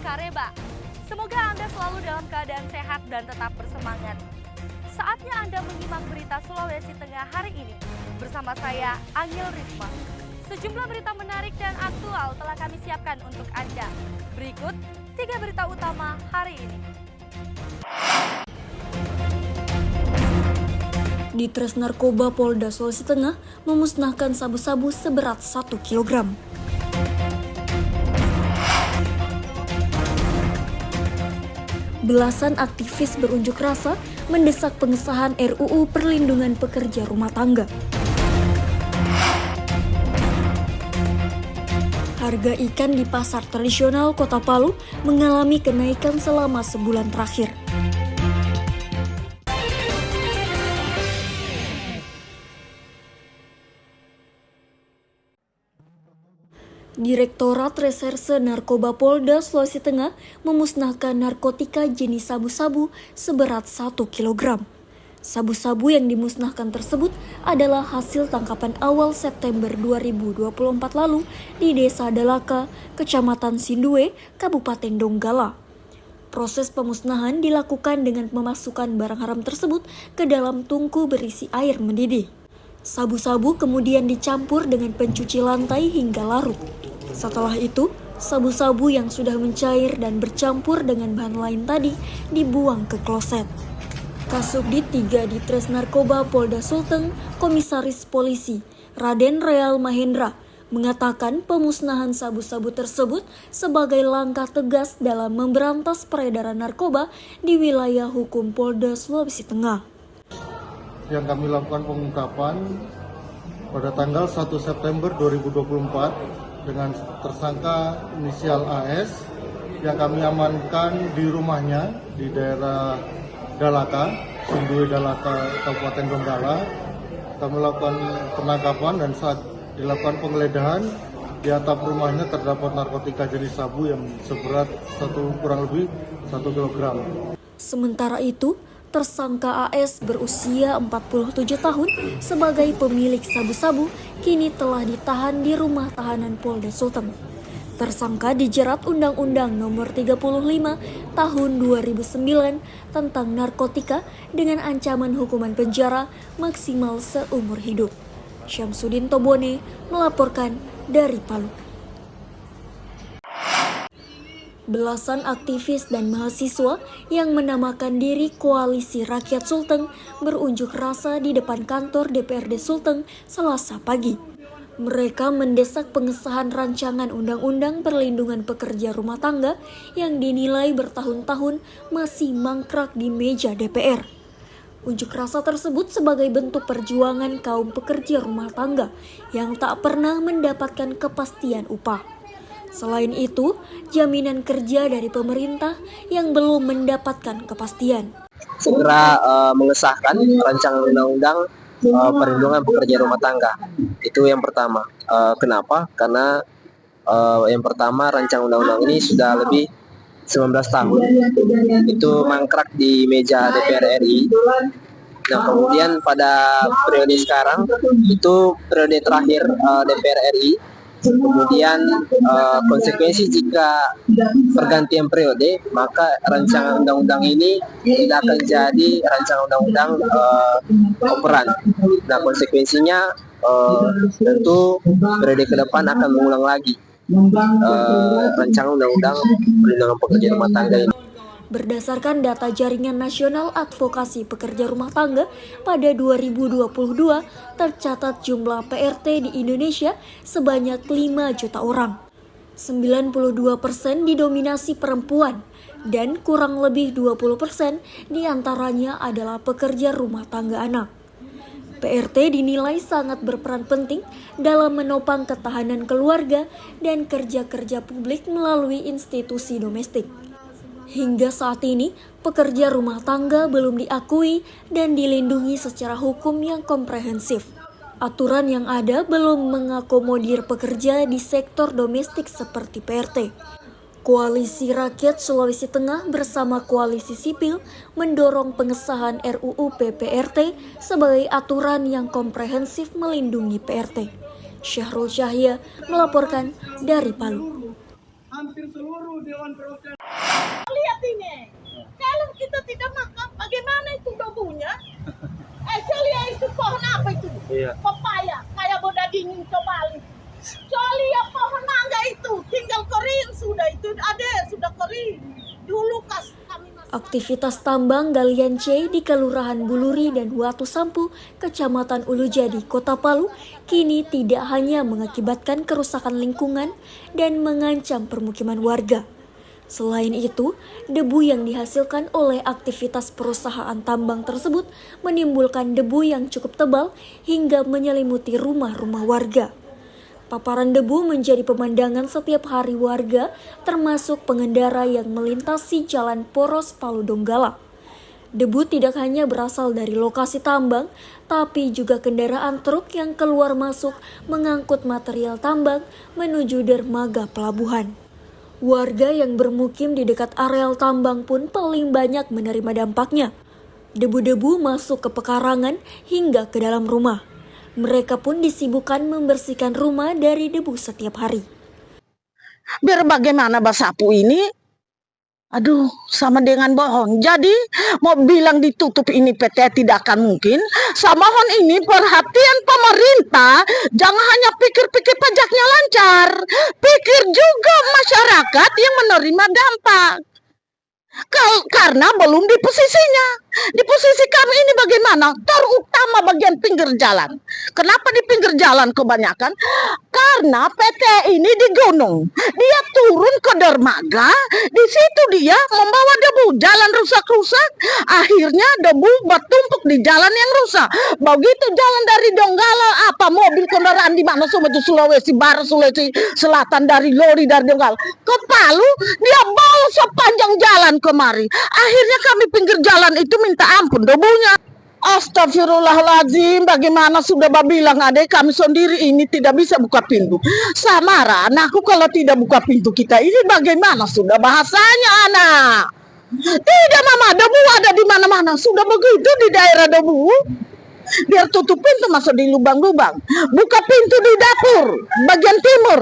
Kareba. Semoga Anda selalu dalam keadaan sehat dan tetap bersemangat. Saatnya Anda menyimak berita Sulawesi Tengah hari ini. Bersama saya, Angel Risma. Sejumlah berita menarik dan aktual telah kami siapkan untuk Anda. Berikut 3 berita utama hari ini. Ditres Narkoba Polda Sulawesi Tengah memusnahkan sabu-sabu seberat 1 kg. Belasan aktivis berunjuk rasa mendesak pengesahan RUU Perlindungan Pekerja Rumah Tangga. Harga ikan di pasar tradisional Kota Palu mengalami kenaikan selama sebulan terakhir. Direktorat Reserse Narkoba Polda Sulawesi Tengah memusnahkan narkotika jenis sabu-sabu seberat 1 kg. Sabu-sabu yang dimusnahkan tersebut adalah hasil tangkapan awal September 2024 lalu di Desa Dalaka, Kecamatan Sindue, Kabupaten Donggala. Proses pemusnahan dilakukan dengan memasukkan barang haram tersebut ke dalam tungku berisi air mendidih. Sabu-sabu kemudian dicampur dengan pencuci lantai hingga larut. Setelah itu, sabu-sabu yang sudah mencair dan bercampur dengan bahan lain tadi dibuang ke kloset. Kasubdit 3 Ditres Narkoba Polda Sulteng, Komisaris Polisi Raden Real Mahendra mengatakan pemusnahan sabu-sabu tersebut sebagai langkah tegas dalam memberantas peredaran narkoba di wilayah hukum Polda Sulawesi Tengah. Yang kami lakukan pengungkapan pada tanggal 1 September 2024 dengan tersangka inisial AS yang kami amankan di rumahnya di daerah Dalaka, Sindue Dalaka, Kabupaten Donggala. Kami lakukan penangkapan dan saat dilakukan penggeledahan di atap rumahnya terdapat narkotika jenis sabu yang seberat kurang lebih 1 kg. Sementara itu, tersangka AS berusia 47 tahun sebagai pemilik sabu-sabu kini telah ditahan di rumah tahanan Polda Sulteng. Tersangka dijerat Undang-Undang Nomor 35 Tahun 2009 tentang narkotika dengan ancaman hukuman penjara maksimal seumur hidup. Syamsuddin Tobone melaporkan dari Palu. Belasan aktivis dan mahasiswa yang menamakan diri Koalisi Rakyat Sulteng berunjuk rasa di depan kantor DPRD Sulteng Selasa pagi. Mereka mendesak pengesahan rancangan Undang-Undang Perlindungan Pekerja Rumah Tangga yang dinilai bertahun-tahun masih mangkrak di meja DPR. Unjuk rasa tersebut sebagai bentuk perjuangan kaum pekerja rumah tangga yang tak pernah mendapatkan kepastian upah. Selain itu, jaminan kerja dari pemerintah yang belum mendapatkan kepastian. Segera mengesahkan rancangan undang-undang perlindungan pekerja rumah tangga. Itu yang pertama. Kenapa? Karena yang pertama rancangan undang-undang ini sudah lebih 19 tahun. Itu mangkrak di meja DPR RI. Nah, kemudian pada periode sekarang itu periode terakhir DPR RI. Kemudian konsekuensi jika pergantian periode, maka rancangan undang-undang ini tidak akan jadi rancangan undang-undang operan. Nah, konsekuensinya tentu periode ke depan akan mengulang lagi rancangan undang-undang perlindungan pekerja rumah tangga ini. Berdasarkan data Jaringan Nasional Advokasi Pekerja Rumah Tangga pada 2022, tercatat jumlah PRT di Indonesia sebanyak 5 juta orang. 92% didominasi perempuan dan kurang lebih 20% diantaranya adalah pekerja rumah tangga anak. PRT dinilai sangat berperan penting dalam menopang ketahanan keluarga dan kerja-kerja publik melalui institusi domestik. Hingga saat ini, pekerja rumah tangga belum diakui dan dilindungi secara hukum yang komprehensif. Aturan yang ada belum mengakomodir pekerja di sektor domestik seperti PRT. Koalisi Rakyat Sulawesi Tengah bersama Koalisi Sipil mendorong pengesahan RUU PPRT sebagai aturan yang komprehensif melindungi PRT. Syahrul Syahya melaporkan dari Palu. Hampir seluruh Dewan Perwakilan lihat ini. Kalau kita tidak makan, bagaimana itu debunya? Coba itu pohon apa itu? Iya. Pepaya, kayak boda dingin kembali. Coba ya pohon mangga itu, tinggal kering sudah itu ada, sudah kering. Dulu kami masih Aktivitas tambang galian C di Kelurahan Buluri dan Watu Sampu, Kecamatan Ulujadi, Kota Palu, kini tidak hanya mengakibatkan kerusakan lingkungan dan mengancam permukiman warga. Selain itu, debu yang dihasilkan oleh aktivitas perusahaan tambang tersebut menimbulkan debu yang cukup tebal hingga menyelimuti rumah-rumah warga. Paparan debu menjadi pemandangan setiap hari warga, termasuk pengendara yang melintasi jalan poros Palu Donggala. Debu tidak hanya berasal dari lokasi tambang, tapi juga kendaraan truk yang keluar masuk mengangkut material tambang menuju dermaga pelabuhan. Warga yang bermukim di dekat areal tambang pun paling banyak menerima dampaknya. Debu-debu masuk ke pekarangan hingga ke dalam rumah. Mereka pun disibukkan membersihkan rumah dari debu setiap hari. biar bagaimana Basapu ini, aduh sama dengan bohong. Jadi mau bilang ditutup ini PT tidak akan mungkin. Mohon ini perhatian pemerintah, jangan hanya pikir-pikir pajaknya lancar, pikir juga masyarakat yang menerima dampak. Karena belum di posisinya. Di posisi kami ini bagaimana? Terutama bagian pinggir jalan. Kenapa di pinggir jalan kebanyakan? Karena PT ini di gunung. Dia turun ke dermaga, di situ dia membawa debu. Jalan rusak-rusak, akhirnya debu bertumpuk di jalan yang rusak. Begitu jalan dari Donggala, mobil kendaraan di mana menuju Sulawesi Barat, Sulawesi Selatan, dari lori dari Donggala ke Palu, dia bawa sepanjang jalan kemari. Akhirnya kami pinggir jalan itu minta ampun debunya. Astagfirullahaladzim, bagaimana sudah bilang adek kami sendiri ini tidak bisa buka pintu. Samara, anakku kalau tidak buka pintu kita ini bagaimana sudah bahasanya anak? Tidak mama, debu ada di mana-mana. Sudah begitu di daerah debu. Biar tutup pintu masuk di lubang-lubang. Buka pintu di dapur bagian timur.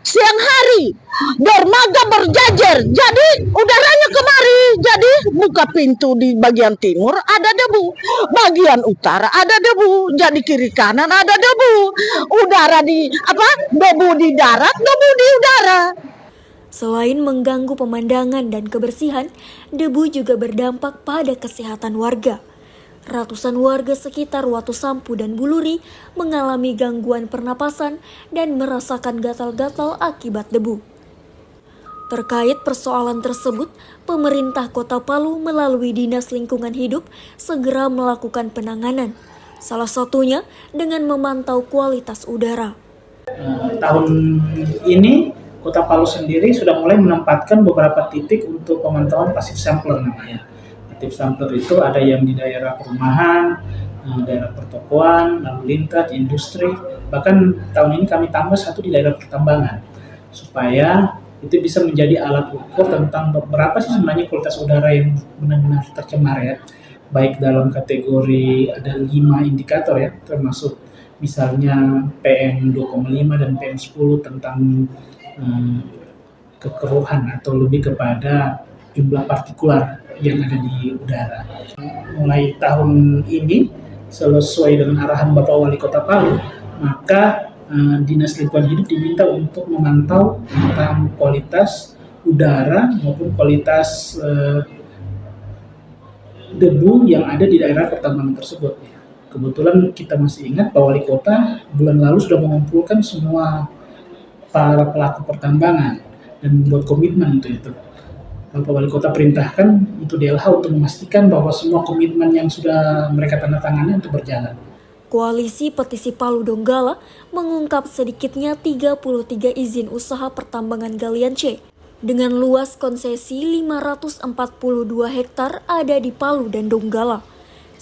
Siang hari dermaga berjajar, jadi udaranya kemari. Jadi buka pintu di bagian timur ada debu, bagian utara ada debu, jadi kiri kanan ada debu. Udara debu di darat, debu di udara. Selain mengganggu pemandangan dan kebersihan, debu juga berdampak pada kesehatan warga. Ratusan warga sekitar Watu Sampu dan Buluri mengalami gangguan pernapasan dan merasakan gatal-gatal akibat debu. Terkait persoalan tersebut, pemerintah Kota Palu melalui Dinas Lingkungan Hidup segera melakukan penanganan. Salah satunya dengan memantau kualitas udara. Tahun ini Kota Palu sendiri sudah mulai menempatkan beberapa titik untuk pemantauan pasif sampler namanya. Pasif sampler itu ada yang di daerah perumahan, daerah pertokoan, lalu lintas, industri. Bahkan tahun ini kami tambah satu di daerah pertambangan, supaya itu bisa menjadi alat ukur tentang berapa sih sebenarnya kualitas udara yang benar-benar tercemar ya. Baik dalam kategori ada 5 indikator ya, termasuk misalnya PM 2,5 dan PM 10 tentang kekeruhan atau lebih kepada jumlah partikular yang ada di udara. Mulai tahun ini sesuai dengan arahan Bapak Wali Kota Palu, maka Dinas Lingkungan Hidup diminta untuk memantau tentang kualitas udara maupun kualitas debu yang ada di daerah pertambangan tersebut. Kebetulan kita masih ingat Pak Wali Kota bulan lalu sudah mengumpulkan semua para pelaku pertambangan dan membuat komitmen untuk itu. Bapak Wali Kota perintahkan untuk DLH untuk memastikan bahwa semua komitmen yang sudah mereka tandatangani untuk berjalan. Koalisi Petisi Palu Donggala mengungkap sedikitnya 33 izin usaha pertambangan galian C. Dengan luas konsesi 542 hektar ada di Palu dan Donggala.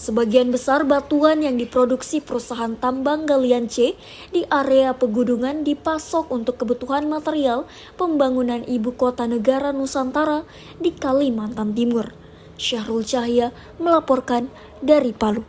Sebagian besar batuan yang diproduksi perusahaan tambang galian C di area pegunungan dipasok untuk kebutuhan material pembangunan ibu kota negara Nusantara di Kalimantan Timur. Syahrul Cahya melaporkan dari Palu.